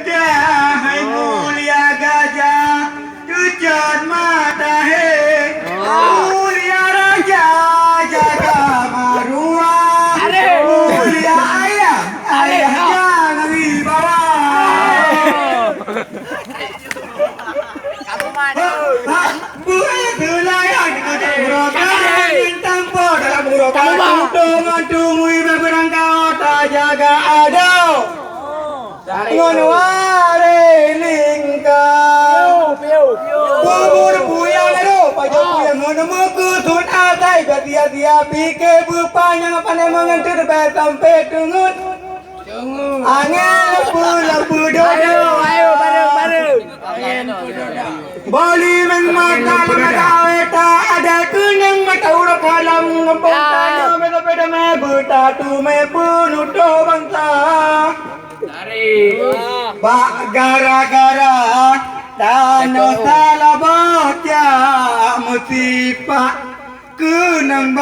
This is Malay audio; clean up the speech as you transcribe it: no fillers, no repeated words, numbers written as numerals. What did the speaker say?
dah hai mulia gajah tujuan matahari mulia raja jaga maruah mulia ayah jangan wibawa buaya telayan murokan bintang po dalam murokan dengan tumui berangkau tak jaga ada ngon ware lingkar bubur buaya lalu pajak buaya ngon muku tun atai dia pike bupanya pandai mengentur sampai tungut angin pula budodo ayo bareng boli mengmata mengaweta ada kuning mata urap halam ngempong tanya beda me buta tu me bunuto bangsa Bak gara-gara tanah salah baca musibah kenang